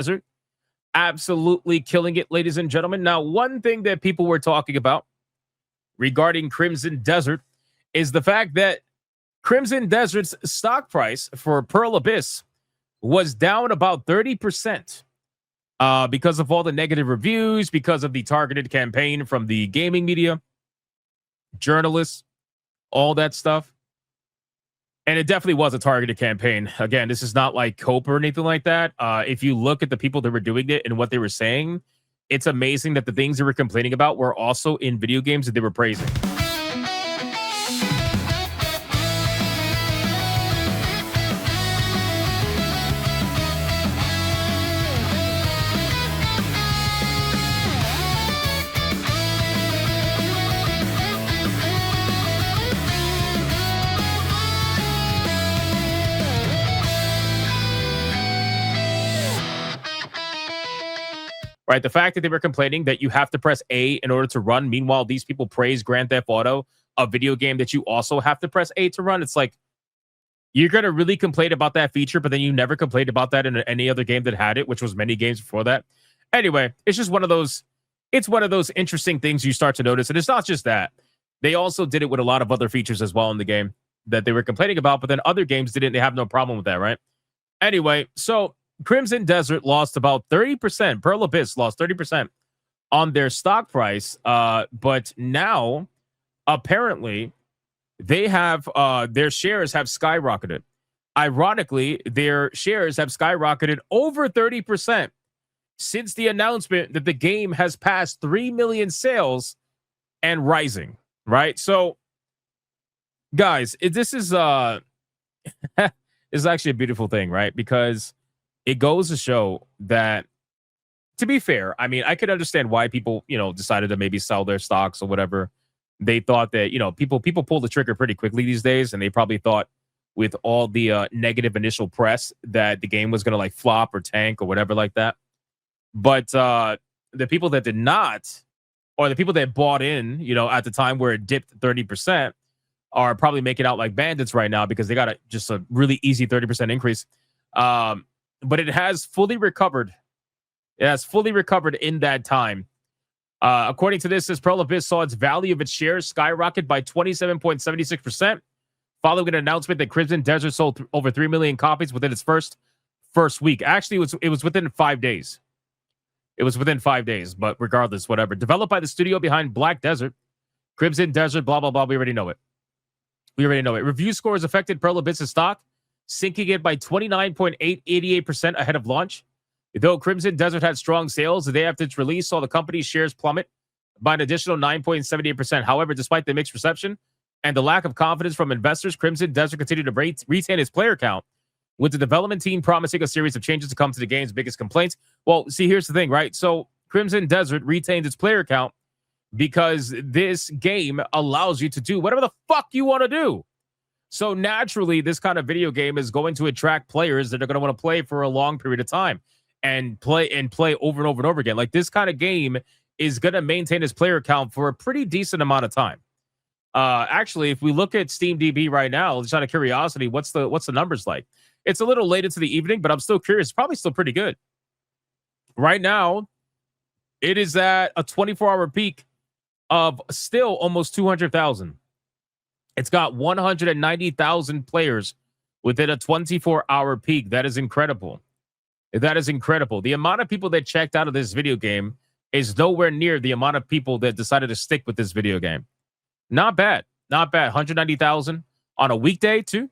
Desert. Absolutely killing it, ladies and gentlemen. Now, one thing that people were talking about regarding Crimson Desert is the fact that Crimson Desert's stock price for Pearl Abyss was down about 30% because of all the negative reviews, because of the targeted campaign from the gaming media, journalists, all that stuff. And it definitely was a targeted campaign. Again, this is not like Cope or anything like that. If you look at the people that were doing it and what they were saying, it's amazing that the things they were complaining about were also in video games that they were praising. Right, the fact that they were complaining that you have to press A in order to run. Meanwhile, these people praise Grand Theft Auto, a video game that you also have to press A to run. It's like, you're going to really complain about that feature, but then you never complained about that in any other game that had it, which was many games before that. Anyway, it's just one of those interesting things you start to notice. And it's not just that. They also did it with a lot of other features as well in the game that they were complaining about, but then other games didn't. They have no problem with that, right? Anyway, so Crimson Desert lost about 30%. Pearl Abyss lost 30% on their stock price. But now, apparently, they have their shares have skyrocketed. Ironically, their shares have skyrocketed over 30% since the announcement that the game has passed 3 million sales and rising, right? So, guys, this is is actually a beautiful thing, right? Because it goes to show that, to be fair, I mean, I could understand why people, decided to maybe sell their stocks or whatever. They thought that, people pull the trigger pretty quickly these days, and they probably thought with all the negative initial press that the game was going to like flop or tank or whatever like that. But the people that did not, or the people that bought in, at the time where it dipped 30%, are probably making out like bandits right now because they got just a really easy 30% increase. But it has fully recovered. It has fully recovered in that time. According to this, Pearl Abyss saw its value of its shares skyrocket by 27.76%, following an announcement that Crimson Desert sold over 3 million copies within its first week. Actually, it was within 5 days. It was within 5 days, but regardless, whatever. Developed by the studio behind Black Desert, Crimson Desert, blah, blah, blah. We already know it. Review scores affected Pearl Abyss's stock, sinking it by 29.88% ahead of launch. Though Crimson Desert had strong sales, the day after its release saw the company's shares plummet by an additional 9.78%. However, despite the mixed reception and the lack of confidence from investors, Crimson Desert continued to retain its player count, with the development team promising a series of changes to come to the game's biggest complaints. Well, see, here's the thing, right? So Crimson Desert retained its player count because this game allows you to do whatever the fuck you want to do. So naturally, this kind of video game is going to attract players that are going to want to play for a long period of time and play over and over and over again. Like, this kind of game is going to maintain its player count for a pretty decent amount of time. Actually, if we look at SteamDB right now, just out of curiosity, what's the numbers like? It's a little late into the evening, but I'm still curious. It's probably still pretty good. Right now, it is at a 24-hour peak of still almost 200,000. It's got 190,000 players within a 24-hour peak. That is incredible. That is incredible. The amount of people that checked out of this video game is nowhere near the amount of people that decided to stick with this video game. Not bad. Not bad. 190,000 on a weekday, too.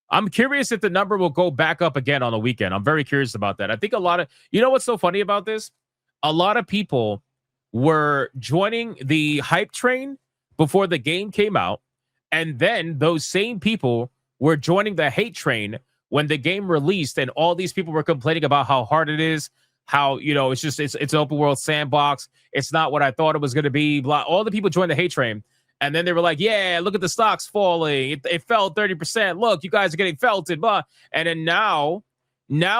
I'm curious if the number will go back up again on the weekend. I'm very curious about that. I think a lot of... You know what's so funny about this? A lot of people were joining the hype train before the game came out. And then those same people were joining the hate train when the game released, and all these people were complaining about how hard it is, how, it's an open world sandbox. It's not what I thought it was going to be. Blah. All the people joined the hate train. And then they were like, yeah, look at the stocks falling. It fell 30%. Look, you guys are getting felted. Blah. And then now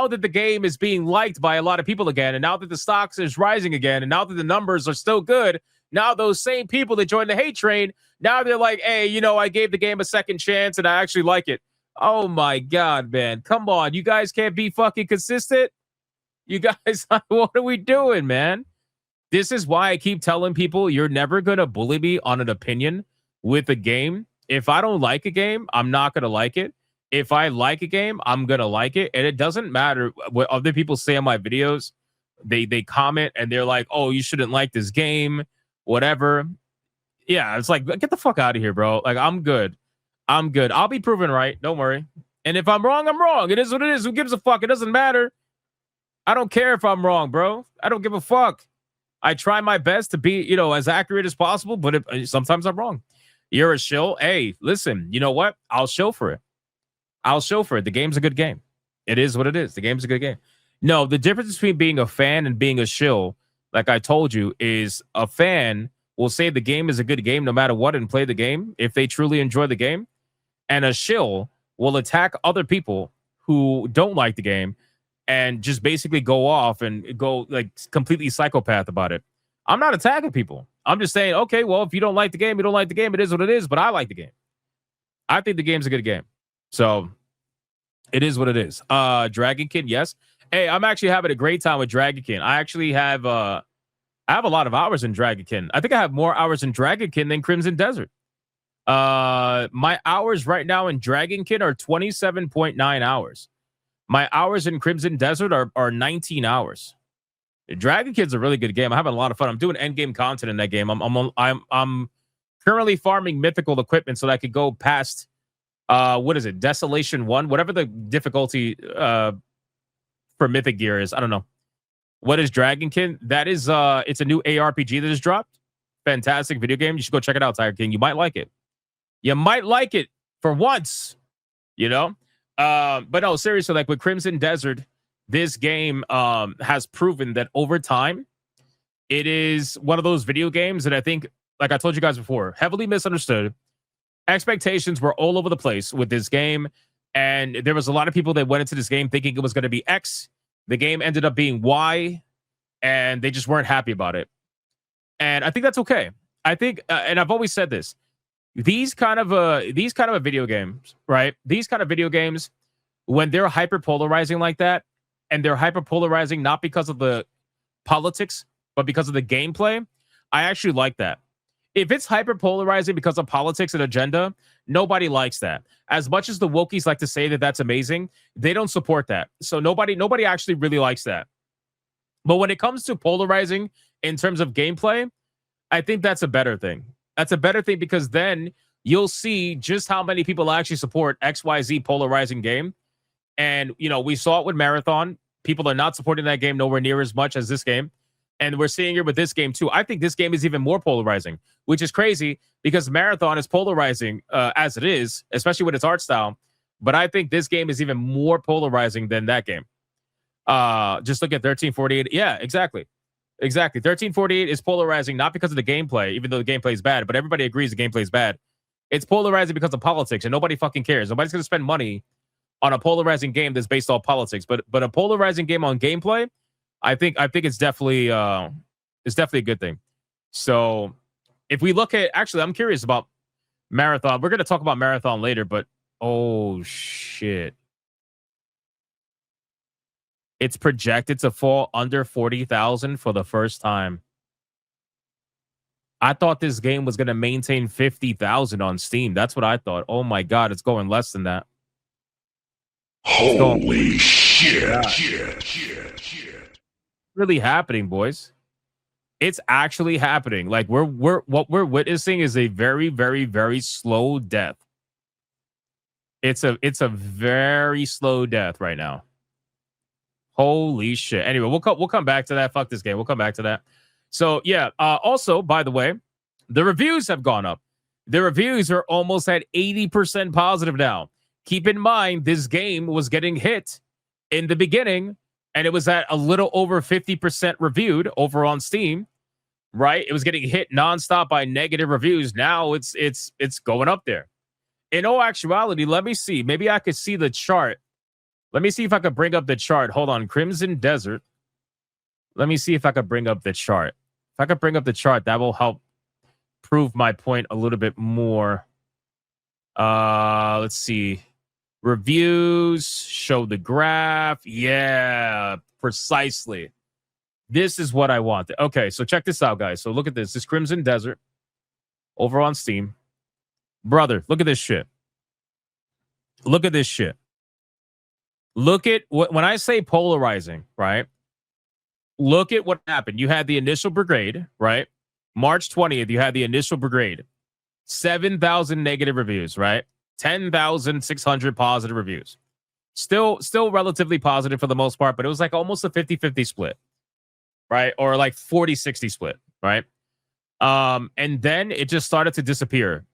that the game is being liked by a lot of people again, and now that the stocks is rising again, and now that the numbers are still good, now those same people that joined the hate train, now they're like, hey, I gave the game a second chance and I actually like it. Oh my God, man. Come on. You guys can't be fucking consistent. You guys, what are we doing, man? This is why I keep telling people you're never going to bully me on an opinion with a game. If I don't like a game, I'm not going to like it. If I like a game, I'm going to like it. And it doesn't matter what other people say on my videos. They comment and they're like, "Oh, you shouldn't like this game," whatever. Yeah, it's like, get the fuck out of here, bro. Like, I'm good. I'm good. I'll be proven right. Don't worry. And if I'm wrong, I'm wrong. It is what it is. Who gives a fuck? It doesn't matter. I don't care if I'm wrong, bro. I don't give a fuck. I try my best to be, as accurate as possible, but sometimes I'm wrong. You're a shill. Hey, listen, you know what? I'll show for it. I'll show for it. The game's a good game. It is what it is. The game's a good game. No, the difference between being a fan and being a shill, like I told you, is a fan will say the game is a good game no matter what and play the game if they truly enjoy the game. And a shill will attack other people who don't like the game and just basically go off and go like completely psychopath about it. I'm not attacking people. I'm just saying, okay, well, if you don't like the game, you don't like the game. It is what it is, but I like the game. I think the game's a good game. So it is what it is. Dragonkin, yes. Hey, I'm actually having a great time with Dragonkin. I actually have I have a lot of hours in Dragonkin. I think I have more hours in Dragonkin than Crimson Desert. My hours right now in Dragonkin are 27.9 hours. My hours in Crimson Desert are 19 hours. Dragonkin's a really good game. I'm having a lot of fun. I'm doing end game content in that game. I'm currently farming mythical equipment so that I could go past what is it? Desolation 1, whatever the difficulty for mythic gear is. I don't know. What is Dragonkin? That is it's a new ARPG that has dropped. Fantastic video game. You should go check it out, Tiger King. You might like it. You might like it for once, but no, seriously, like with Crimson Desert, this game has proven that over time, it is one of those video games that I think, like I told you guys before, heavily misunderstood. Expectations were all over the place with this game, and there was a lot of people that went into this game thinking it was going to be X. The game ended up being Y, and they just weren't happy about it. And I think that's okay. I think, and I've always said this, these kind of video games, right? These kind of video games, when they're hyper polarizing like that, and they're hyper polarizing not because of the politics, but because of the gameplay, I actually like that. If it's hyper polarizing because of politics and agenda, nobody likes that. As much as the wokies like to say that that's amazing, they don't support that. So nobody actually really likes that. But when it comes to polarizing in terms of gameplay, I think that's a better thing. That's a better thing because then you'll see just how many people actually support XYZ polarizing game. And, we saw it with Marathon. People are not supporting that game nowhere near as much as this game. And we're seeing it with this game, too. I think this game is even more polarizing, which is crazy because Marathon is polarizing as it is, especially with its art style. But I think this game is even more polarizing than that game. Just look at 1348. Yeah, exactly. Exactly. 1348 is polarizing not because of the gameplay, even though the gameplay is bad, but everybody agrees the gameplay is bad. It's polarizing because of politics, and nobody fucking cares. Nobody's going to spend money on a polarizing game that's based on politics. But a polarizing game on gameplay, I think it's definitely a good thing. So if we look at, actually, I'm curious about Marathon. We're going to talk about Marathon later, but oh shit. It's projected to fall under 40,000 for the first time. I thought this game was going to maintain 50,000 on Steam. That's what I thought. Oh my God, it's going less than that. Holy shit. Really happening, boys. It's actually happening. Like what we're witnessing is a very, very, very slow death. It's a very slow death right now. Holy shit. Anyway, we'll come back to that. Fuck this game. We'll come back to that. So yeah. Also, by the way, the reviews have gone up. The reviews are almost at 80% positive now. Keep in mind, this game was getting hit in the beginning, and it was at a little over 50% reviewed over on Steam. Right? It was getting hit nonstop by negative reviews. Now it's going up there. In all actuality, let me see. Maybe I could see the chart. Let me see if I could bring up the chart. Hold on. Crimson Desert. Let me see if I could bring up the chart. If I could bring up the chart, that will help prove my point a little bit more. Let's see. Reviews, show the graph. Yeah, precisely. This is what I want. Okay, so check this out, guys. So look at this. This Crimson Desert over on Steam. Brother, look at this shit. Look at this shit. Look at what, when I say polarizing, right? Look at what happened. You had the initial brigade, right? March 20th, you had the initial brigade. 7,000 negative reviews, right? 10,600 positive reviews. Still relatively positive for the most part, but it was like almost a 50-50 split, right? Or like 40-60 split, right? And then it just started to disappear,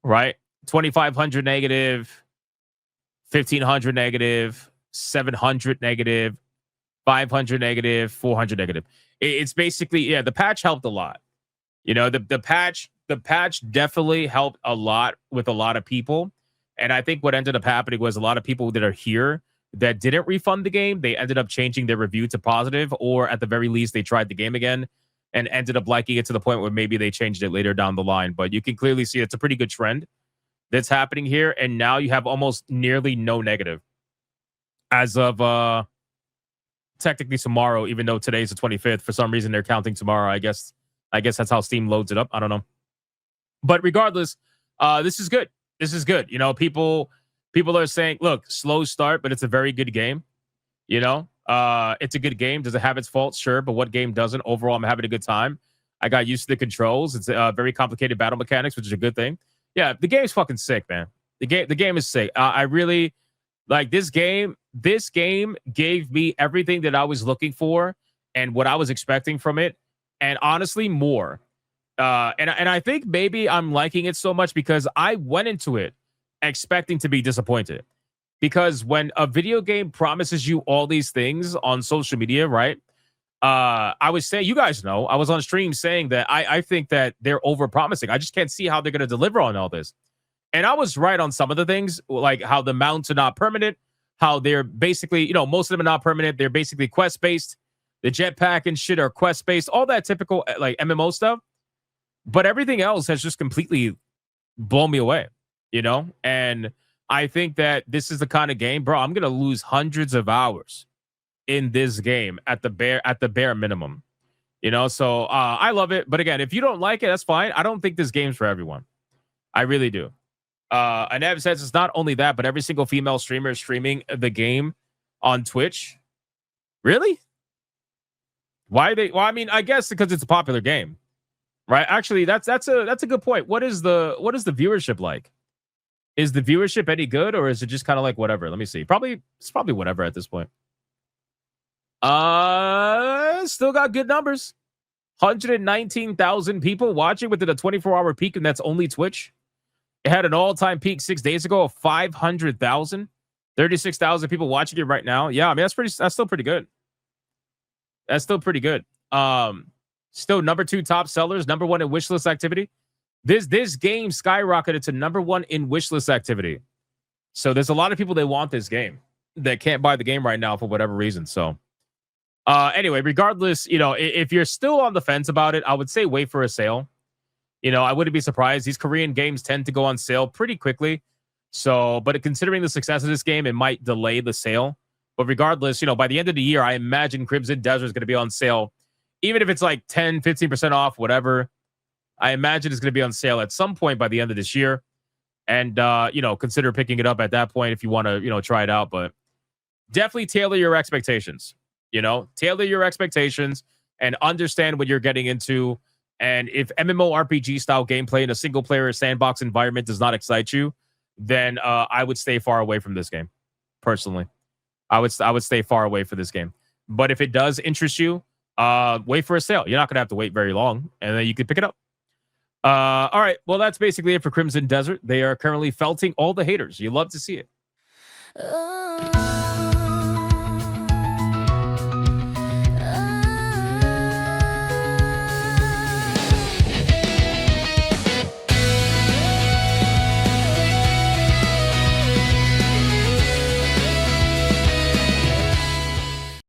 right? 2,500 negative, 1,500 negative, 700 negative, 500 negative, 400 negative. It's basically, yeah, the patch helped a lot. You know, the patch definitely helped a lot with a lot of people. And I think what ended up happening was a lot of people that are here that didn't refund the game, they ended up changing their review to positive, or at the very least, they tried the game again and ended up liking it to the point where maybe they changed it later down the line. But you can clearly see it's a pretty good trend that's happening here. And now you have almost nearly no negative as of technically tomorrow, even though today's the 25th. For some reason, they're counting tomorrow. I guess that's how Steam loads it up. I don't know. But regardless, this is good. This is good. You know, people are saying, look, slow start, but it's a very good game. You know, it's a good game. Does it have its faults? Sure. But what game doesn't? Overall, I'm having a good time. I got used to the controls. It's very complicated battle mechanics, which is a good thing. Yeah, the game's fucking sick, man. The game is sick. I really like this game. This game gave me everything that I was looking for and what I was expecting from it. And honestly, more. And I think maybe I'm liking it so much because I went into it expecting to be disappointed. Because when a video game promises you all these things on social media, right? I was saying, you guys know, I was on stream saying that I think that they're over promising. I just can't see how they're going to deliver on all this. And I was right on some of the things, like how the mounts are not permanent, how they're basically, you know, most of them are not permanent. They're basically quest based. The jetpack and shit are quest based, all that typical like MMO stuff. But everything else has just completely blown me away, you know? And I think that this is the kind of game, bro, I'm going to lose hundreds of hours in this game at the bare minimum, you know? So I love it. But again, if you don't like it, that's fine. I don't think this game's for everyone. I really do. And Ev says it's not only that, but every single female streamer is streaming the game on Twitch. Really? Why are they? Well, I mean, I guess because it's a popular game, right? Actually, that's a good point. What is the viewership like? Is the viewership any good, or is it just kind of like whatever? Let me see. It's probably whatever at this point. Still got good numbers. 119,000 people watching within a 24-hour peak, and that's only Twitch. It had an all-time peak 6 days ago of 500,000. 36,000 people watching it right now. Yeah, I mean that's still pretty good. That's still pretty good. Still number 2 top sellers, number 1 in wishlist activity. This game skyrocketed to number 1 in wishlist activity. So there's a lot of people that want this game that can't buy the game right now for whatever reason. So anyway, regardless, you know, if you're still on the fence about it, I would say wait for a sale. You know, I wouldn't be surprised. These Korean games tend to go on sale pretty quickly. So, but considering the success of this game, it might delay the sale. But regardless, you know, by the end of the year, I imagine Crimson Desert is going to be on sale. Even if it's like 10, 15% off, whatever, I imagine it's going to be on sale at some point by the end of this year. And, you know, consider picking it up at that point if you want to, you know, try it out. But definitely tailor your expectations, you know, tailor your expectations and understand what you're getting into. And if MMORPG style gameplay in a single player sandbox environment does not excite you, then I would stay far away from this game. Personally, I would stay far away for this game. But if it does interest you, wait for a sale. You're not going to have to wait very long, and then you can pick it up. All right. Well, that's basically it for Crimson Desert. They are currently felting all the haters. You love to see it.